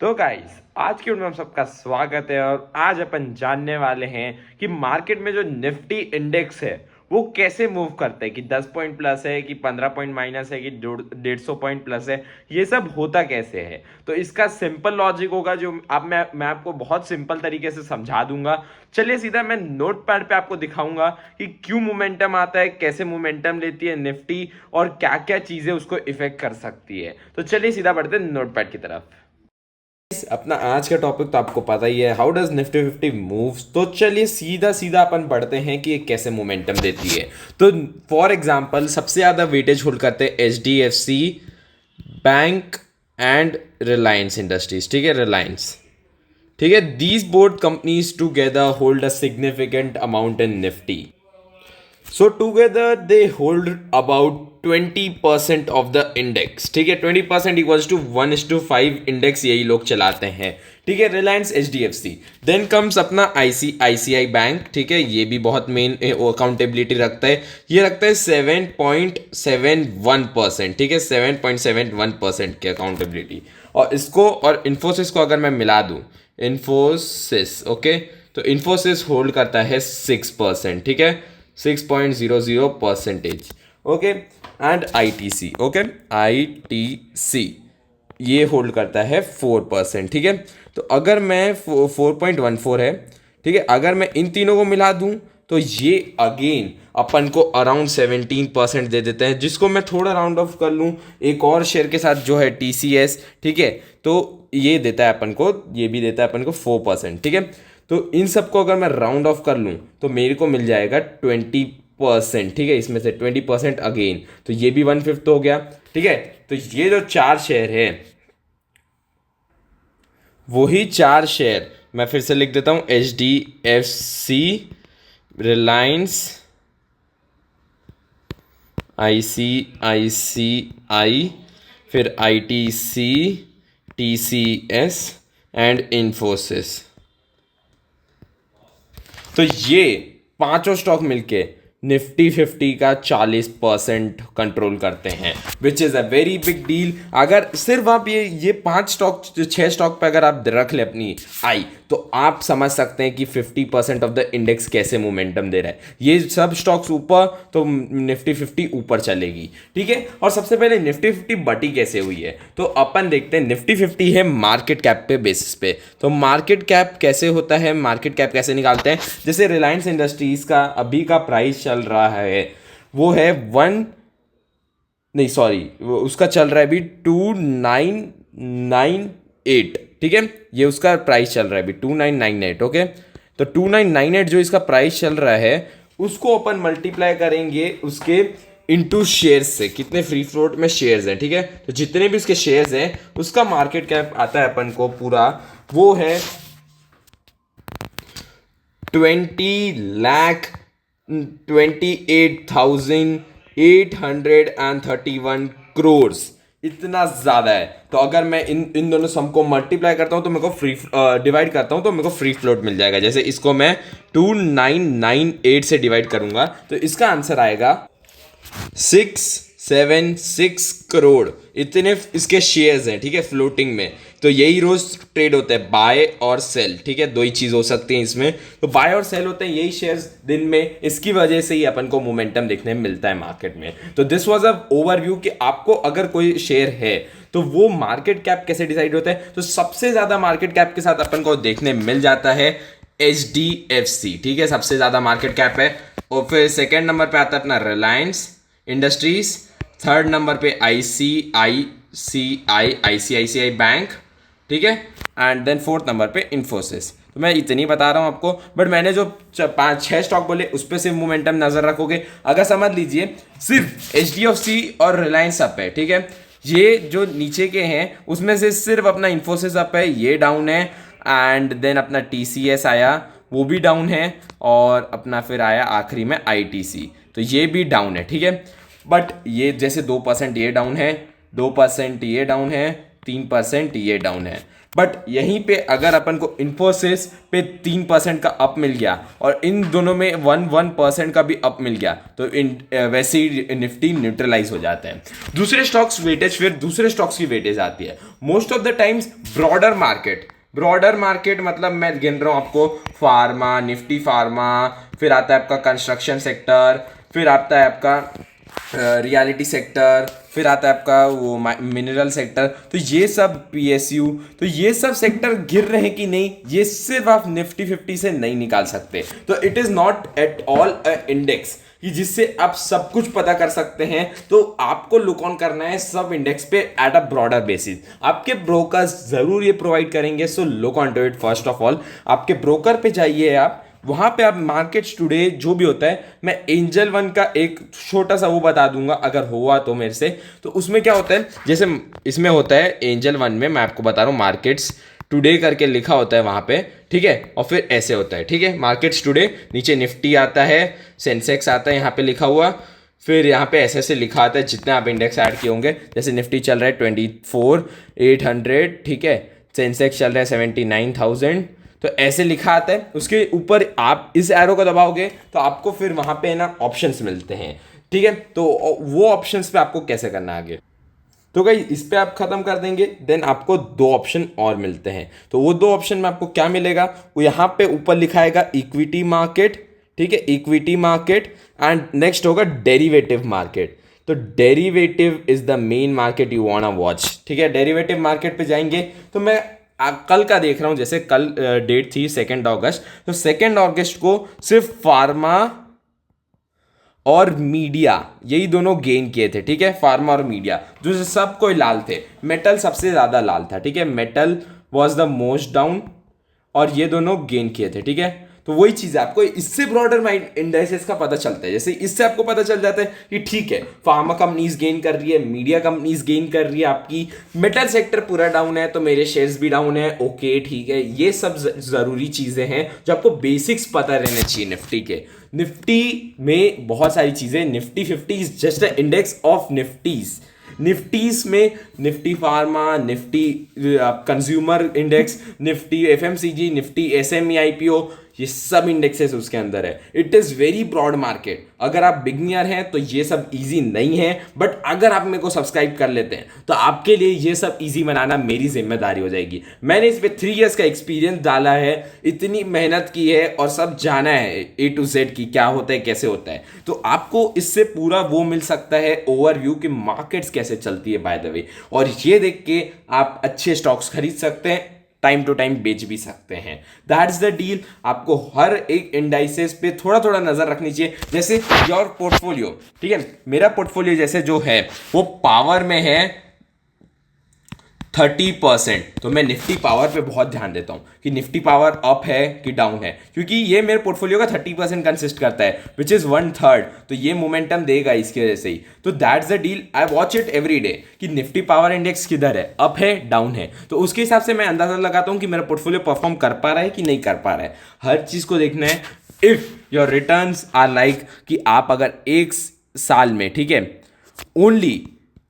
तो गाइस आज की वीडियो में हम सबका स्वागत है और आज अपन जानने वाले हैं कि मार्केट में जो निफ्टी इंडेक्स है वो कैसे मूव करता है, कि 10 पॉइंट प्लस है, कि 15 पॉइंट माइनस है, कि 150 पॉइंट प्लस है। ये सब होता कैसे है, तो इसका सिंपल लॉजिक होगा जो अब मैं आपको बहुत सिंपल तरीके से समझा दूंगा। चलिए सीधा मैं नोट पैड पे आपको दिखाऊंगा कि क्यों मोमेंटम आता है, कैसे मोमेंटम लेती है निफ्टी और क्या क्या चीजें उसको इफेक्ट कर सकती है। तो चलिए सीधा बढ़ते हैं नोट पैड की तरफ। अपना आज का टॉपिक तो आपको पता ही है, how does Nifty fifty moves. तो चलिए सीधा सीधा अपन बढ़ते हैं कि ये कैसे मोमेंटम देती है। तो फॉर एग्जांपल सबसे ज़्यादा वेटेज होल्ड करते हैं HDFC bank and Reliance Industries. ठीक है, रिलायंस। ठीक है, these both companies together hold a significant amount in Nifty. So together they hold about 20% of the index. ठीक है, 20% इक्वल्स टू 1:5 इंडेक्स यही लोग चलाते हैं। ठीक है, Reliance HDFC. Then comes अपना ICICI बैंक। ठीक है, ये भी बहुत मेन अकाउंटेबिलिटी रखता है। ये रखता है 7.71%। ठीक है, 7.71% की अकाउंटेबिलिटी। और इसको और इन्फोसिस को अगर मैं मिला दूँ, इन्फोसिस, ओके, तो इन्फोसिस होल्ड करता है 6%। ठीक है, 6.00%। Okay, and ITC, okay, ITC ये होल्ड करता है 4%। ठीक है, तो अगर मैं 4.14 है, ठीक है, अगर मैं इन तीनों को मिला दूं तो ये अगेन अपन को अराउंड 17% दे देते हैं, जिसको मैं थोड़ा राउंड ऑफ कर लूं एक और शेयर के साथ जो है TCS। ठीक है, तो ये देता है अपन को, ये भी देता है अपन को 4%। ठीक है, तो इन सबको अगर मैं राउंड ऑफ कर लूँ तो मेरे को मिल जाएगा 20%। ठीक है, इसमें से 20% अगेन, तो ये भी 1/5 हो गया। ठीक है, तो ये जो चार शेयर है, वही चार शेयर मैं फिर से लिख देता हूँ, HDFC, रिलायंस, ICICI, फिर ITC, TCS एंड इन्फोसिस। तो ये पांचों स्टॉक मिलके निफ्टी 50 का 40% कंट्रोल करते हैं, which is a very big deal. अगर सिर्फ आप ये पांच स्टॉक, छह स्टॉक पे अगर आप रख ले अपनी आई, तो आप समझ सकते हैं कि 50% ऑफ द इंडेक्स कैसे मोमेंटम दे रहा है। ये सब स्टॉक्स ऊपर तो निफ्टी 50 ऊपर चलेगी। ठीक है, और सबसे पहले निफ्टी 50 बटी कैसे हुई है, तो अपन देखते हैं। निफ्टी 50 है मार्केट कैप पे बेसिस पे। तो मार्केट कैप कैसे होता है, मार्केट कैप कैसे निकालते हैं, जैसे रिलायंस इंडस्ट्रीज का अभी का प्राइस चल रहा है वो है वन, नहीं सॉरी, उसका चल रहा है अभी 2998। ठीक है, ये उसका प्राइस चल रहा है अभी 2998। ओके, तो 2998 जो इसका प्राइस चल रहा है, उसको अपन मल्टीप्लाई करेंगे उसके इनटू शेयर्स से, कितने फ्री फ्लोट में शेयर्स हैं। ठीक है, तो जितने भी उसके शेयर्स हैं उसका मार्केट कैप आता है अपन को पूरा, वो है 20,28,831 करोड़। इतना ज्यादा है। तो अगर मैं इन दोनों सम को मल्टीप्लाई करता हूं तो मेरे को फ्री डिवाइड करता हूं तो मेरे को फ्री फ्लोट मिल जाएगा। जैसे इसको मैं 2998 से डिवाइड करूंगा तो इसका आंसर आएगा 676 करोड़। इतने इसके शेयर्स हैं। ठीक है, फ्लोटिंग में। तो यही रोज ट्रेड होता है, बाय और सेल। ठीक है, दो ही चीज हो सकती है इसमें, तो बाय और सेल होते हैं यही शेयर्स दिन में। इसकी वजह से ही अपन को मोमेंटम देखने में मिलता है मार्केट में। तो दिस वाज अ ओवरव्यू कि आपको अगर कोई शेयर है तो वो मार्केट कैप कैसे डिसाइड होता है। तो सबसे ज्यादा मार्केट कैप के साथ अपन को देखने मिल जाता है HDFC। ठीक है, सबसे ज्यादा मार्केट कैप है। और फिर सेकेंड नंबर पे आता है अपना रिलायंस इंडस्ट्रीज, थर्ड नंबर पे ICICI बैंक। ठीक है, एंड देन फोर्थ नंबर पे इन्फोसिस। तो मैं इतनी बता रहा हूं आपको, बट मैंने जो पांच छह स्टॉक बोले उस पर सिर्फ मोमेंटम नजर रखोगे। अगर समझ लीजिए सिर्फ HDFC और रिलायंस अप है। ठीक है, ये जो नीचे के हैं उसमें से सिर्फ अपना इन्फोसिस अप है, ये डाउन है। एंड देन अपना TCS आया, वो भी डाउन है। और अपना फिर आया आखिरी में ITC, तो ये भी डाउन है। ठीक है, बट ये जैसे 2% ये डाउन है, 2% ये डाउन है, 3% ये डाउन है। बट यहीं पे अगर अपन को इन्फोसिस पे 3% का अप मिल गया और इन दोनों में 1% का भी अप मिल गया तो वैसे ही निफ्टी न्यूट्रलाइज हो जाता है। दूसरे स्टॉक्स वेटेज, फिर दूसरे स्टॉक्स की वेटेज आती है most of the times broader market मतलब मैं गिन रहा हूँ आपको, फार्मा, निफ्टी फार्मा, फिर आता है आपका कंस्ट्रक्शन सेक्टर, फिर आता है आपका रियलिटी सेक्टर, फिर आता है आपका वो मिनरल सेक्टर। तो ये सब पीएसयू, तो ये सब सेक्टर गिर रहे हैं कि नहीं, ये सिर्फ आप निफ्टी 50 से नहीं निकाल सकते। तो it is not at all a index कि जिससे आप सब कुछ पता कर सकते हैं। तो आपको लुक ऑन करना है सब इंडेक्स पे एट अ ब्रॉडर बेसिस। आपके ब्रोकर्स जरूर ये प्रोवाइड करेंगे, so look on to it. First of all आपके ब्रोकर पे जाइए, आप वहां पे आप मार्केट्स टुडे जो भी होता है, मैं एंजल वन का एक छोटा सा वो बता दूंगा अगर हुआ तो मेरे से। तो उसमें क्या होता है, जैसे इसमें होता है एंजल वन में, मैं आपको बता रहा हूँ मार्केट्स टुडे करके लिखा होता है वहां पे, ठीक है। और फिर ऐसे होता है, ठीक है, मार्केट्स टुडे, नीचे निफ्टी आता है, सेंसेक्स आता है यहाँ पे लिखा हुआ, फिर यहाँ पे ऐसे लिखा आता है जितने आप इंडेक्स ऐड किए होंगे। जैसे निफ्टी चल रहा है 24,800, ठीक है, सेंसेक्स चल रहा है 79,000, तो ऐसे लिखा आता है। उसके ऊपर आप इस एरो को दबाओगे तो आपको फिर वहां पे ना ऑप्शंस मिलते हैं, ठीक है। तो वो ऑप्शंस पे आपको कैसे करना है आगे, तो गाइस इस पे आप खत्म कर देंगे, देन आपको दो ऑप्शन और मिलते हैं। तो वो दो ऑप्शन में आपको क्या मिलेगा, वो यहाँ पे ऊपर लिखाएगा इक्विटी मार्केट, ठीक है, इक्विटी मार्केट, एंड नेक्स्ट होगा डेरिवेटिव मार्केट। तो derivative is the main market you want to watch, ठीक है। डेरिवेटिव मार्केट पे जाएंगे तो मैं कल का देख रहा हूं, जैसे कल डेट थी 2 अगस्त, तो 2 अगस्त को सिर्फ फार्मा और मीडिया यही दोनों गेन किए थे, ठीक है। फार्मा और मीडिया जो सब कोई लाल थे, मेटल सबसे ज्यादा लाल था, ठीक है, metal was the most down और ये दोनों गेन किए थे, ठीक है। तो वही चीज है, आपको इससे ब्रॉडर माइंड इंडाइसेस का पता चलता है। जैसे इससे आपको पता चल जाता है कि ठीक है, फार्मा कंपनीज गेन कर रही है, मीडिया कंपनीज गेन कर रही है, आपकी मेटल सेक्टर पूरा डाउन है तो मेरे शेयर्स भी डाउन है, ओके ठीक है। ये सब जरूरी चीजें हैं जो आपको बेसिक्स पता रहने चाहिए निफ्टी के। निफ्टी में बहुत सारी चीजें, Nifty 50 is just a index of Niftys. Niftys में Nifty pharma, Nifty consumer index, Nifty FMCG, Nifty SME IPO, ये सब इंडेक्सेस उसके अंदर है। It is very broad market. अगर आप बिगनियर हैं तो ये सब इजी नहीं है, बट अगर आप मेरे को सब्सक्राइब कर लेते हैं तो आपके लिए ये सब इजी बनाना मेरी जिम्मेदारी हो जाएगी। मैंने इस पे 3 इयर्स का एक्सपीरियंस डाला है, इतनी मेहनत की है और सब जाना है A to Z की क्या होता है कैसे होता है। तो आपको इससे पूरा वो मिल सकता है ओवरव्यू कि मार्केट्स कैसे चलती है बाय द वे, और ये देख के आप अच्छे स्टॉक्स खरीद सकते हैं, टाइम टू टाइम बेच भी सकते हैं। That's the deal. आपको हर एक इंडाइसेस पे थोड़ा थोड़ा नजर रखनी चाहिए। जैसे योर पोर्टफोलियो, ठीक है, मेरा पोर्टफोलियो जैसे जो है वो पावर में है 30%, तो मैं निफ्टी पावर पे बहुत ध्यान देता हूं कि निफ्टी पावर अप है कि डाउन है, क्योंकि ये मेरे पोर्टफोलियो का 30% कंसिस्ट करता है, विच इज 1/3। तो ये मोमेंटम देगा इसकी वजह से ही। तो that's the deal. I watch it every day कि निफ्टी पावर इंडेक्स किधर है, अप है डाउन है, तो उसके हिसाब से मैं अंदाजा लगाता हूं कि मेरा पोर्टफोलियो परफॉर्म कर पा रहा है कि नहीं कर पा रहा है। हर चीज को देखना है। If your returns are like कि आप अगर 1 साल में, ठीक है, ओनली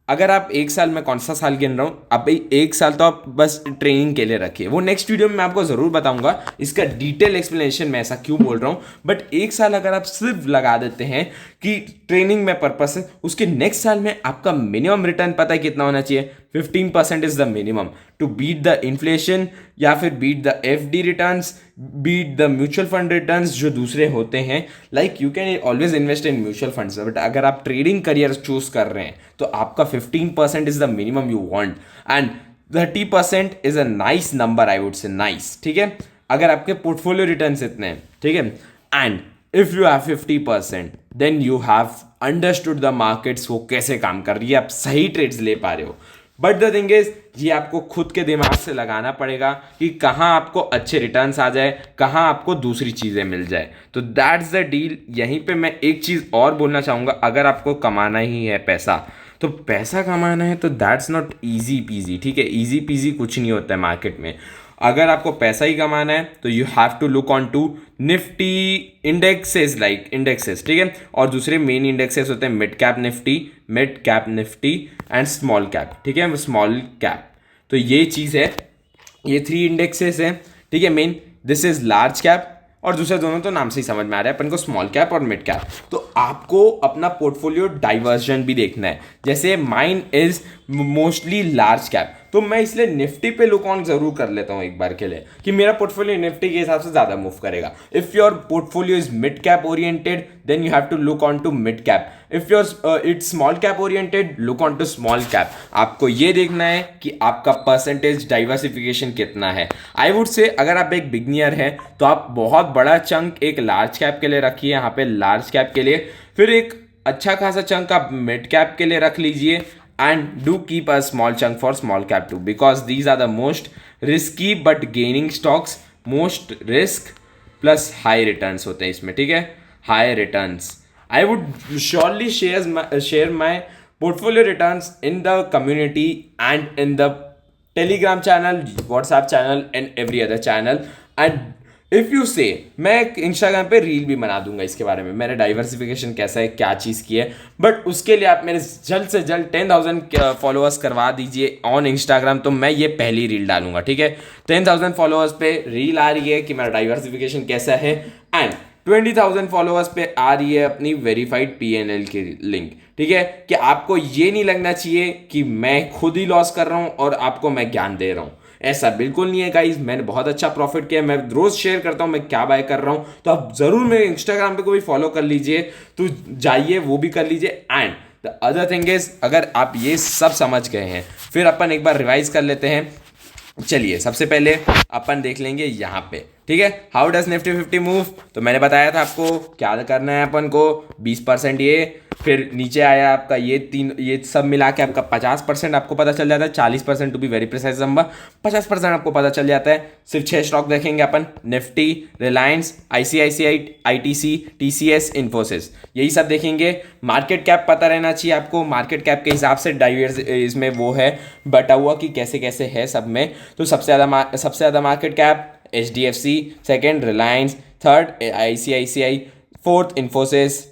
अगर आप 1 साल में, कौन सा साल गिन रहा हूं, आप 1 साल तो आप बस ट्रेनिंग के लिए रखिए, वो नेक्स्ट वीडियो में मैं आपको जरूर बताऊंगा इसका डिटेल एक्सप्लेनेशन मैं ऐसा क्यों बोल रहा हूं। बट 1 साल अगर आप सिर्फ लगा देते हैं कि ट्रेनिंग में पर्पस है, उसके नेक्स्ट साल में आपका मिनिमम रिटर्न पता है कितना होना चाहिए, 15% is the minimum to beat the inflation, या फिर beat the FD returns, beat the mutual fund returns जो दूसरे होते हैं। Like you can always invest in mutual funds, but अगर आप ट्रेडिंग करियर चूज कर रहे हैं तो आपका 15% is the minimum you want, and 30% is a nice number, I would say nice, ठीक है, अगर आपके पोर्टफोलियो रिटर्न्स इतने हैं, ठीक है। And if you have 50% then you have understood the markets, वो कैसे काम कर रही है, आप सही ट्रेड्स ले पा रहे हो। बट द थिंग इज, ये आपको खुद के दिमाग से लगाना पड़ेगा कि कहाँ आपको अच्छे रिटर्न्स आ जाए, कहाँ आपको दूसरी चीज़ें मिल जाए। तो दैट्स द डील। यहीं पे मैं एक चीज़ और बोलना चाहूँगा, अगर आपको कमाना ही है पैसा, तो पैसा कमाना है तो दैट्स नॉट ईजी पीजी, ठीक है, ईजी पीजी कुछ नहीं होता है मार्केट में। अगर आपको पैसा ही कमाना है तो you have to look on to Nifty indexes, like indexes, ठीक है। और दूसरे मेन इंडेक्सेस होते हैं mid cap Nifty and small cap, ठीक है, स्मॉल कैप तो ये चीज़ है, ये 3 इंडेक्सेस हैं, ठीक है main. This is large cap और दूसरे दोनों तो नाम से ही समझ में आ रहा है अपन को, स्मॉल कैप और मिड कैप। तो आपको अपना पोर्टफोलियो डाइवर्जन भी देखना है, जैसे mine is mostly large cap, तो मैं इसलिए निफ्टी पे लुक ऑन जरूर कर लेता हूँ एक बार के लिए कि मेरा पोर्टफोलियो निफ्टी के हिसाब से ज्यादा मूव करेगा। If your portfolio is mid cap oriented then you have to look on to mid cap. If your it's small cap oriented look on to small cap. आपको ये देखना है कि आपका परसेंटेज डाइवर्सिफिकेशन कितना है। आई वुड से अगर आप एक बिगनियर है तो आप बहुत बड़ा चंक एक लार्ज कैप के लिए रखिए यहाँ पे, लार्ज कैप के लिए, फिर एक अच्छा खासा चंक आप मिड कैप के लिए रख लीजिए, and do keep a small chunk for small cap too, because these are the most risky but gaining stocks, most risk plus high returns होते हैं इसमें, ठीक है, high returns. I would surely share my portfolio returns in the community and in the Telegram channel, WhatsApp channel and every other channel. And if you से मैं Instagram पे reel भी बना दूंगा इसके बारे में, मेरा डाइवर्सिफिकेशन कैसा है, क्या चीज़ की है, बट उसके लिए आप मेरे जल्द से जल्द 10,000 फॉलोअर्स करवा दीजिए ऑन इंस्टाग्राम, तो मैं ये पहली रील डालूंगा, ठीक है। 10,000 फॉलोअर्स पे रील आ रही है कि मेरा डाइवर्सिफिकेशन कैसा है, एंड 20,000 फॉलोअर्स पे आ रही है अपनी वेरीफाइड PNL की लिंक, ठीक है, कि आपको ये नहीं लगना चाहिए कि मैं खुद ही लॉस कर रहा हूँ और आपको मैं ज्ञान दे रहा हूँ। ऐसा बिल्कुल नहीं है गाइस, मैंने बहुत अच्छा प्रॉफिट किया, मैं रोज शेयर करता हूं मैं क्या बाय कर रहा हूं, तो आप जरूर मेरे इंस्टाग्राम पे कोई फॉलो कर लीजिए, तो जाइए वो भी कर लीजिए। And the other thing is, अगर आप ये सब समझ गए हैं फिर अपन एक बार रिवाइज कर लेते हैं। चलिए सबसे पहले अपन देख लेंगे यहाँ पे, ठीक है, हाउ डज निफ्टी 50 मूव। तो मैंने बताया था आपको क्या करना है अपन को, 20% ये, फिर नीचे आया आपका ये सब मिला के आपका 50% आपको पता चल जाता है, 40% to be very precise number, 50% आपको पता चल जाता है। सिर्फ 6 स्टॉक देखेंगे अपन, Nifty, Reliance, ICICI, ITC, TCS, Infosys, यही सब देखेंगे। मार्केट कैप पता रहना चाहिए आपको, मार्केट कैप के हिसाब से डाइवर्स इसमें वो है बटा हुआ कि कैसे कैसे है सब में। तो सबसे ज़्यादा market cap HDFC, second Reliance, third ICICI, fourth Infosys,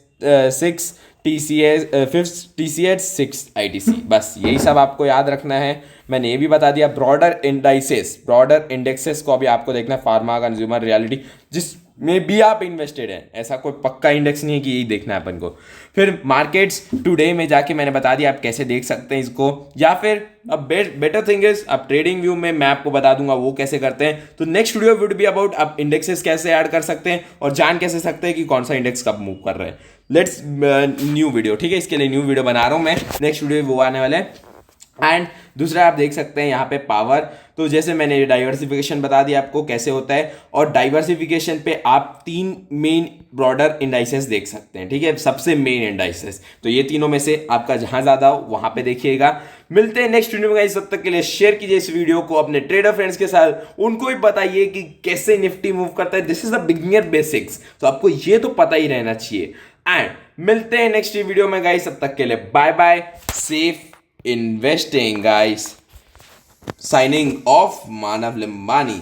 six TCS, fifth TCS, six ITC। बस यही सब आपको याद रखना है। मैंने ये भी बता दिया ब्रॉडर इंडेक्सेस को अभी आपको देखना है, फार्मा, कंज्यूमर, रियलिटी, जिसमें भी आप इन्वेस्टेड हैं, ऐसा कोई पक्का इंडेक्स नहीं है कि यही देखना है अपन को। फिर मार्केट्स टुडे में जाके मैंने बता दिया आप कैसे देख सकते हैं इसको, या फिर अब बेटर थिंग इज अब ट्रेडिंग व्यू में मैं आपको बता दूंगा वो कैसे करते हैं। तो next video would be about आप इंडेक्सेस कैसे ऐड कर सकते हैं और जान कैसे सकते हैं कि कौन सा इंडेक्स कब मूव कर रहे हैं। लेट्स न्यू वीडियो, ठीक है, इसके लिए न्यू वीडियो बना रहा हूं मैं, नेक्स्ट वीडियो वो आने वाले हैं। एंड दूसरा आप देख सकते हैं यहाँ पे पावर, तो जैसे मैंने डाइवर्सिफिकेशन बता दिया आपको कैसे होता है, और डाइवर्सिफिकेशन पे आप 3 मेन ब्रॉडर इंडाइसेस देख सकते हैं, ठीक है, सबसे मेन इंडाइसेस। तो ये तीनों में से आपका जहां ज्यादा हो वहां पे देखिएगा। मिलते हैं नेक्स्ट वीडियो में गाइस, तब तक के लिए शेयर कीजिए इस वीडियो को अपने ट्रेडर फ्रेंड्स के साथ, उनको भी बताइए कि कैसे निफ्टी मूव करता है। This is the beginner basics, तो आपको ये तो पता ही रहना चाहिए। एंड मिलते हैं नेक्स्ट वीडियो में गाइस, तब तक के लिए bye bye, safe investing guys, signing off, Manav Limbani।